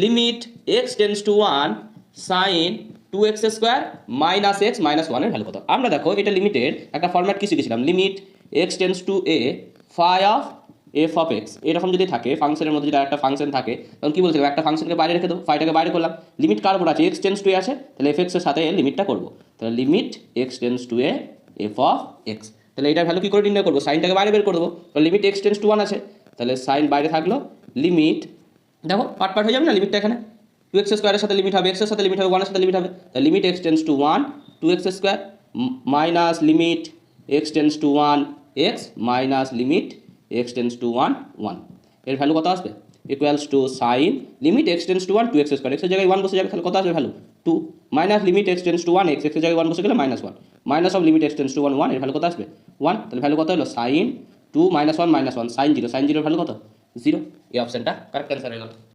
Limit x tends to 1 sine 2x square minus x minus 1 এর value কত। আমরা দেখো এটা লিমিটের একটা ফরম্যাট কি শিখেছিলাম, limit x tends to a phi of f of x, এরকম যদি থাকে ফাংশনের মধ্যে যদি একটা ফাংশন থাকে তখন কি বলছিলাম, একটা ফাংশনকে বাইরে রেখে দেবো, ফাইটাকে বাইরে করলাম, লিমিট কার উপর আছে, এক্স টেন্স টু এ আছে, তাহলে এফ এক্স এর সাথে লিমিটটা করবো, তাহলে limit x tends to A F of x, তাহলে এটার ভ্যালু কী করে নির্ণয় করবো, সাইনটাকে বাইরে বের করে দেবো, তাহলে লিমিট এক্স টেন্স টু 1 আছে, তাহলে সাইন বাইরে থাকলো, লিমিট দেখো পার্ট হয়ে যাবে না লিমিটটা, এখানে 2x স্কোয়ারের সাথে লিমিট হবে, এক্সের সাথে লিমিট হবে, 1 এর সাথে লিমিট হবে, তাহলে limit x tends to 1 2x square minus limit x tends to 1 x minus limit x tends to 1 1, এর ভ্যালু কত আসবে, equals to sine limit x tends to 1 2x square, এক্সের জায়গায় 1 বসে যাবে, তাহলে কত আসবে value 2 minus limit x tends to 1 x, এক্সের জায়গায় 1 বসে গেলে minus 1 minus of limit x tends to 1 1, এর ভ্যালু কত আসবে 1, তাহলে ভ্যালু কত হলো সাইন 2 -1 -1 সাইন 0, সাইন 0 এর ভ্যালু কত 0, এই অপশনটা কারেক্ট অ্যান্সার হয়ে গেল।